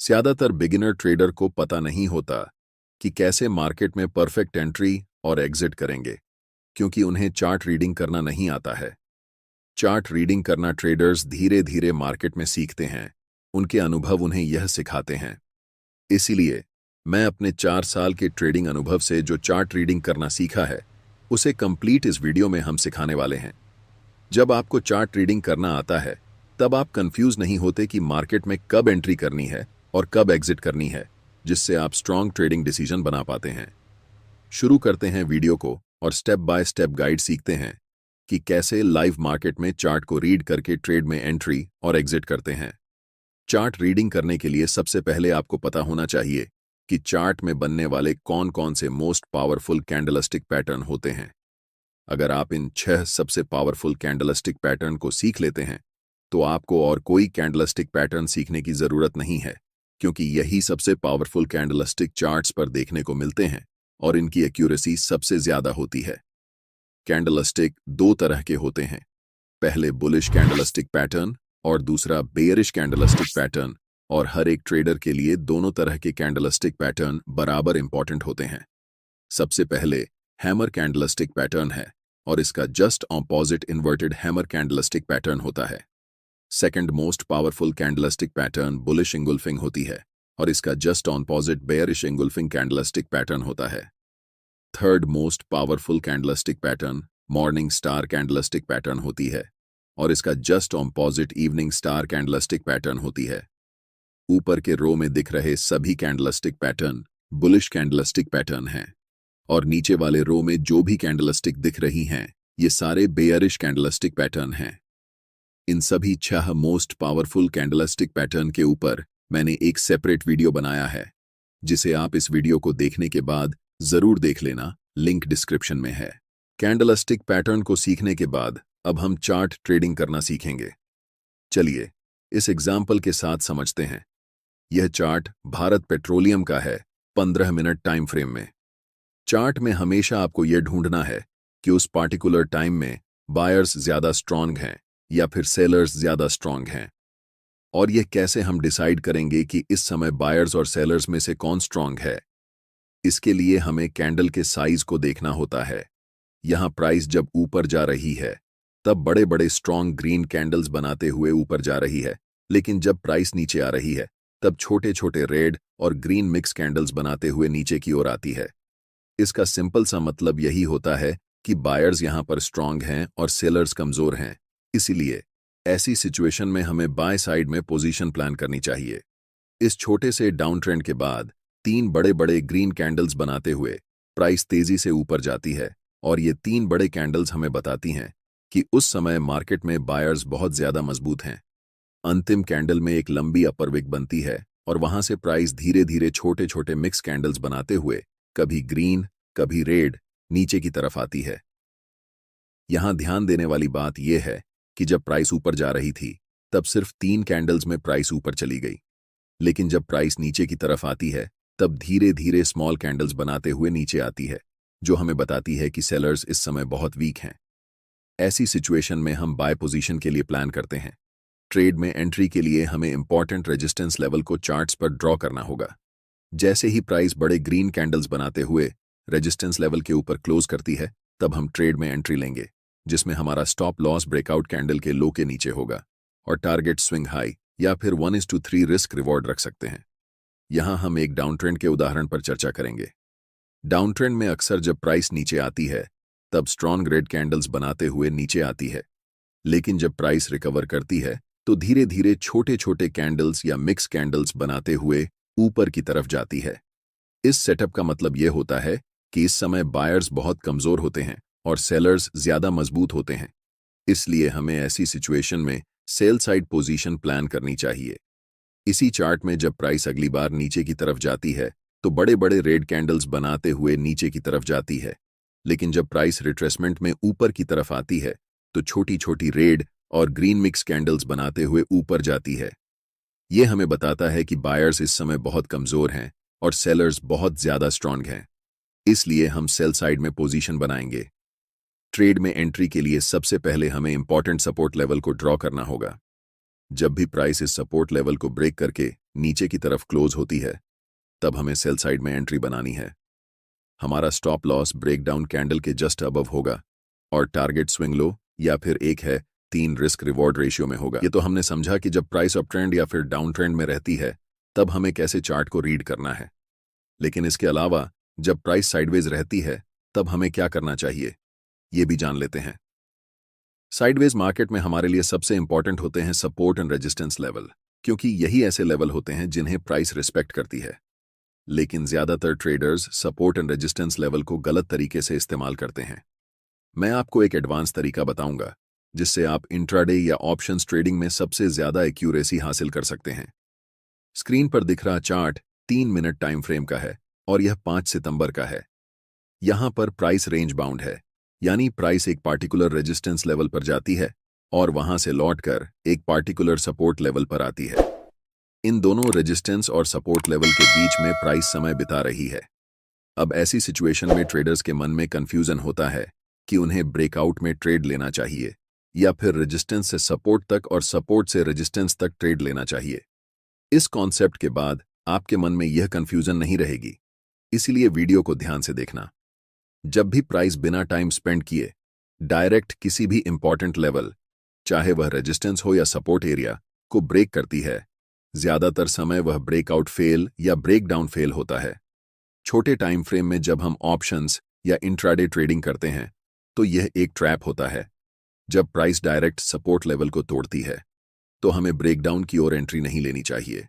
ज्यादातर beginner trader को पता नहीं होता कि कैसे मार्केट में परफेक्ट एंट्री और एग्जिट करेंगे, क्योंकि उन्हें चार्ट रीडिंग करना नहीं आता है। चार्ट रीडिंग करना ट्रेडर्स धीरे धीरे मार्केट में सीखते हैं, उनके अनुभव उन्हें यह सिखाते हैं। इसीलिए मैं अपने 4 साल के ट्रेडिंग अनुभव से जो चार्ट रीडिंग करना सीखा है, उसे कंप्लीट इस वीडियो में हम सिखाने वाले हैं। जब आपको चार्ट रीडिंग करना आता है, तब आप कंफ्यूज नहीं होते कि मार्केट में कब एंट्री करनी है और कब एग्जिट करनी है, जिससे आप स्ट्रॉन्ग ट्रेडिंग डिसीजन बना पाते हैं। शुरू करते हैं वीडियो को और स्टेप बाय स्टेप गाइड सीखते हैं कि कैसे लाइव मार्केट में चार्ट को रीड करके ट्रेड में एंट्री और एग्जिट करते हैं। चार्ट रीडिंग करने के लिए सबसे पहले आपको पता होना चाहिए कि चार्ट में बनने वाले कौन कौन से मोस्ट पावरफुल कैंडलस्टिक पैटर्न होते हैं। अगर आप इन 6 सबसे पावरफुल कैंडलस्टिक पैटर्न को सीख लेते हैं, तो आपको और कोई कैंडलस्टिक पैटर्न सीखने की जरूरत नहीं है, क्योंकि यही सबसे पावरफुल कैंडलस्टिक चार्ट्स पर देखने को मिलते हैं और इनकी एक्यूरेसी सबसे ज्यादा होती है। कैंडलस्टिक 2 तरह के होते हैं, पहले बुलिश कैंडलस्टिक पैटर्न और दूसरा बेयरिश कैंडलस्टिक पैटर्न, और हर एक ट्रेडर के लिए दोनों तरह के कैंडलस्टिक पैटर्न बराबर इंपॉर्टेंट होते हैं। सबसे पहले हैमर कैंडलस्टिक पैटर्न है और इसका just opposite inverted hammer candlestick pattern होता है। Second most powerful candlestick pattern bullish engulfing होती है और इसका just opposite bearish engulfing candlestick pattern होता है। Third most powerful candlestick pattern morning star candlestick pattern होती है और इसका just opposite evening star candlestick pattern होती है। ऊपर के रो में दिख रहे सभी candlestick pattern bullish candlestick pattern हैं और नीचे वाले रो में जो भी कैंडलस्टिक दिख रही हैं, ये सारे बेयरिश कैंडलस्टिक पैटर्न हैं। इन सभी 6 मोस्ट पावरफुल कैंडलस्टिक पैटर्न के ऊपर मैंने एक सेपरेट वीडियो बनाया है, जिसे आप इस वीडियो को देखने के बाद जरूर देख लेना, लिंक डिस्क्रिप्शन में है। कैंडलस्टिक पैटर्न को सीखने के बाद अब हम चार्ट ट्रेडिंग करना सीखेंगे। चलिए इस एग्जाम्पल के साथ समझते हैं। यह चार्ट भारत पेट्रोलियम का है, 15 मिनट टाइम फ्रेम में। चार्ट में हमेशा आपको यह ढूंढना है कि उस पार्टिकुलर टाइम में बायर्स ज्यादा स्ट्रांग हैं या फिर सेलर्स ज्यादा स्ट्रांग हैं। और यह कैसे हम डिसाइड करेंगे कि इस समय बायर्स और सेलर्स में से कौन स्ट्रांग है? इसके लिए हमें कैंडल के साइज को देखना होता है। यहां प्राइस जब ऊपर जा रही है, तब बड़े बड़े स्ट्रांग ग्रीन कैंडल्स बनाते हुए ऊपर जा रही है, लेकिन जब प्राइस नीचे आ रही है, तब छोटे छोटे रेड और ग्रीन मिक्स कैंडल्स बनाते हुए नीचे की ओर आती है। इसका सिंपल सा मतलब यही होता है कि बायर्स यहां पर स्ट्रांग हैं और सेलर्स कमजोर हैं। इसीलिए ऐसी सिचुएशन में हमें बाय साइड में पोजीशन प्लान करनी चाहिए। इस छोटे से डाउन ट्रेंड के बाद 3 बड़े बड़े ग्रीन कैंडल्स बनाते हुए प्राइस तेजी से ऊपर जाती है और ये 3 बड़े कैंडल्स हमें बताती हैं कि उस समय मार्केट में बायर्स बहुत ज्यादा मजबूत हैं। अंतिम कैंडल में एक लंबी अपर विक बनती है और वहां से प्राइस धीरे धीरे छोटे छोटे मिक्स कैंडल्स बनाते हुए कभी ग्रीन कभी रेड नीचे की तरफ आती है। यहां ध्यान देने वाली बात यह है कि जब प्राइस ऊपर जा रही थी, तब सिर्फ 3 कैंडल्स में प्राइस ऊपर चली गई, लेकिन जब प्राइस नीचे की तरफ आती है, तब धीरे धीरे स्मॉल कैंडल्स बनाते हुए नीचे आती है, जो हमें बताती है कि सेलर्स इस समय बहुत वीक हैं। ऐसी सिचुएशन में हम बाय पोजीशन के लिए प्लान करते हैं। ट्रेड में एंट्री के लिए हमें इंपॉर्टेंट रेजिस्टेंस लेवल को चार्ट्स पर ड्रॉ करना होगा। जैसे ही प्राइस बड़े ग्रीन कैंडल्स बनाते हुए रेजिस्टेंस लेवल के ऊपर क्लोज करती है, तब हम ट्रेड में एंट्री लेंगे, जिसमें हमारा स्टॉप लॉस ब्रेकआउट कैंडल के लो के नीचे होगा और टारगेट स्विंग हाई या फिर 1:3 रिस्क रिवॉर्ड रख सकते हैं। यहां हम एक डाउन ट्रेंड के उदाहरण पर चर्चा करेंगे। डाउन ट्रेंड में अक्सर जब प्राइस नीचे आती है, तब स्ट्रॉन्ग रेड कैंडल्स बनाते हुए नीचे आती है, लेकिन जब प्राइस रिकवर करती है, तो धीरे धीरे छोटे छोटे कैंडल्स या मिक्स कैंडल्स बनाते हुए ऊपर की तरफ जाती है। इस सेटअप का मतलब यह होता है कि इस समय बायर्स बहुत कमजोर होते हैं और सेलर्स ज्यादा मजबूत होते हैं। इसलिए हमें ऐसी सिचुएशन में सेल साइड पोजीशन प्लान करनी चाहिए। इसी चार्ट में जब प्राइस अगली बार नीचे की तरफ जाती है, तो बड़े बड़े रेड कैंडल्स बनाते हुए नीचे की तरफ जाती है, लेकिन जब प्राइस रिट्रेसमेंट में ऊपर की तरफ आती है, तो छोटी छोटी रेड और ग्रीन मिक्स कैंडल्स बनाते हुए ऊपर जाती है। यह हमें बताता है कि बायर्स इस समय बहुत कमजोर हैं और सेलर्स बहुत ज्यादा स्ट्रांग हैं। इसलिए हम सेल साइड में पोजीशन बनाएंगे। ट्रेड में एंट्री के लिए सबसे पहले हमें इंपॉर्टेंट सपोर्ट लेवल को ड्रॉ करना होगा। जब भी प्राइस इस सपोर्ट लेवल को ब्रेक करके नीचे की तरफ क्लोज होती है, तब हमें सेल साइड में एंट्री बनानी है। हमारा स्टॉप लॉस ब्रेकडाउन कैंडल के जस्ट अबव होगा और टारगेट स्विंग लो या फिर एक है 3 रिस्क रिवॉर्ड रेशियो में होगा। ये तो हमने समझा कि जब प्राइस अप ट्रेंड या फिर डाउन ट्रेंड में रहती है तब हमें कैसे चार्ट को रीड करना है। लेकिन इसके अलावा जब प्राइस साइडवेज रहती है तब हमें क्या करना चाहिए, ये भी जान लेते हैं। साइडवेज मार्केट में हमारे लिए सबसे इंपॉर्टेंट होते हैं सपोर्ट एंड रेजिस्टेंस लेवल, क्योंकि यही ऐसे लेवल होते हैं जिन्हें प्राइस रिस्पेक्ट करती है। लेकिन ज्यादातर traders support and resistance level को गलत तरीके से इस्तेमाल करते हैं। मैं आपको एक एडवांस तरीका बताऊंगा जिससे आप इंट्राडे या ऑप्शंस ट्रेडिंग में सबसे ज्यादा एक्यूरेसी हासिल कर सकते हैं। स्क्रीन पर दिख रहा चार्ट 3 मिनट टाइम फ्रेम का है और यह 5 सितंबर का है। यहां पर प्राइस रेंज बाउंड है, यानी प्राइस एक पार्टिकुलर रेजिस्टेंस लेवल पर जाती है और वहां से लौटकर एक पार्टिकुलर सपोर्ट लेवल पर आती है। इन दोनों रेजिस्टेंस और सपोर्ट लेवल के बीच में प्राइस समय बिता रही है। अब ऐसी सिचुएशन में ट्रेडर्स के मन में कंफ्यूजन होता है कि उन्हें ब्रेकआउट में ट्रेड लेना चाहिए या फिर रेजिस्टेंस से सपोर्ट तक और सपोर्ट से रेजिस्टेंस तक ट्रेड लेना चाहिए। इस कॉन्सेप्ट के बाद आपके मन में यह कंफ्यूजन नहीं रहेगी, इसीलिए वीडियो को ध्यान से देखना। जब भी प्राइस बिना टाइम स्पेंड किए डायरेक्ट किसी भी इंपॉर्टेंट लेवल, चाहे वह रेजिस्टेंस हो या सपोर्ट एरिया, को ब्रेक करती है, ज्यादातर समय वह ब्रेकआउट फेल या ब्रेकडाउन फेल होता है। छोटे टाइम फ्रेम में जब हम ऑप्शंस या इंट्राडे ट्रेडिंग करते हैं तो यह एक ट्रैप होता है। जब प्राइस डायरेक्ट सपोर्ट लेवल को तोड़ती है तो हमें ब्रेकडाउन की ओर एंट्री नहीं लेनी चाहिए,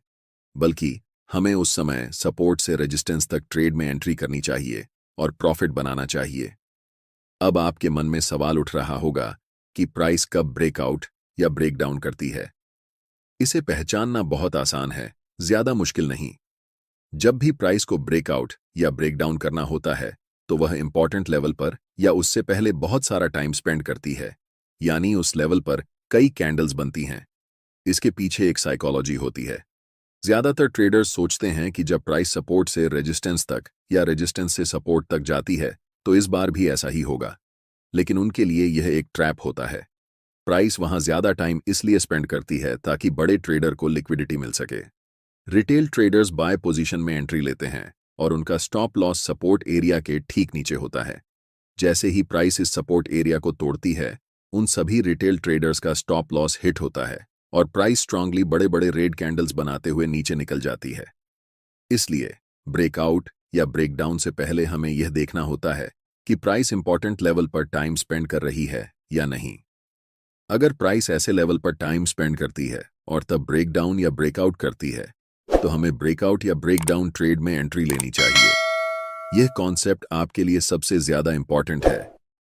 बल्कि हमें उस समय सपोर्ट से रेजिस्टेंस तक ट्रेड में एंट्री करनी चाहिए और प्रॉफिट बनाना चाहिए। अब आपके मन में सवाल उठ रहा होगा कि प्राइस कब ब्रेकआउट या ब्रेकडाउन करती है। इसे पहचानना बहुत आसान है, ज्यादा मुश्किल नहीं। जब भी प्राइस को ब्रेकआउट या ब्रेकडाउन करना होता है तो वह इंपॉर्टेंट लेवल पर या उससे पहले बहुत सारा टाइम स्पेंड करती है, यानी उस लेवल पर कई कैंडल्स बनती हैं। इसके पीछे एक साइकोलॉजी होती है। ज्यादातर ट्रेडर्स सोचते हैं कि जब प्राइस सपोर्ट से रेजिस्टेंस तक या रेजिस्टेंस से सपोर्ट तक जाती है तो इस बार भी ऐसा ही होगा, लेकिन उनके लिए यह एक ट्रैप होता है। प्राइस वहां ज्यादा टाइम इसलिए स्पेंड करती है ताकि बड़े ट्रेडर को लिक्विडिटी मिल सके। रिटेल ट्रेडर्स बाय पोजीशन में एंट्री लेते हैं और उनका स्टॉप लॉस सपोर्ट एरिया के ठीक नीचे होता है। जैसे ही प्राइस इस सपोर्ट एरिया को तोड़ती है, उन सभी रिटेल ट्रेडर्स का स्टॉप लॉस हिट होता है और प्राइस स्ट्रांगली बड़े बड़े रेड कैंडल्स बनाते हुए नीचे निकल जाती है। इसलिए ब्रेकआउट या ब्रेकडाउन से पहले हमें यह देखना होता है कि प्राइस इंपॉर्टेंट लेवल पर टाइम स्पेंड कर रही है या नहीं। अगर प्राइस ऐसे लेवल पर टाइम स्पेंड करती है और तब ब्रेकडाउन या ब्रेकआउट करती है तो हमें ब्रेकआउट या ब्रेकडाउन ट्रेड में एंट्री लेनी चाहिए। यह कॉन्सेप्ट आपके लिए सबसे ज्यादा इंपॉर्टेंट है,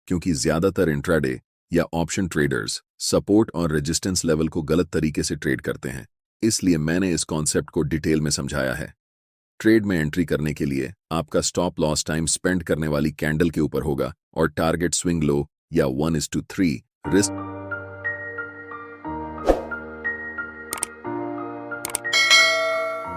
क्योंकि ज्यादातर इंट्राडे या ऑप्शन ट्रेडर्स सपोर्ट और रेजिस्टेंस लेवल को गलत तरीके से ट्रेड करते हैं। इसलिए मैंने इस कॉन्सेप्ट को डिटेल में समझाया है। ट्रेड में एंट्री करने के लिए आपका स्टॉप लॉस टाइम स्पेंड करने वाली कैंडल के ऊपर होगा और टारगेट स्विंग लो या 1:3 रिस्क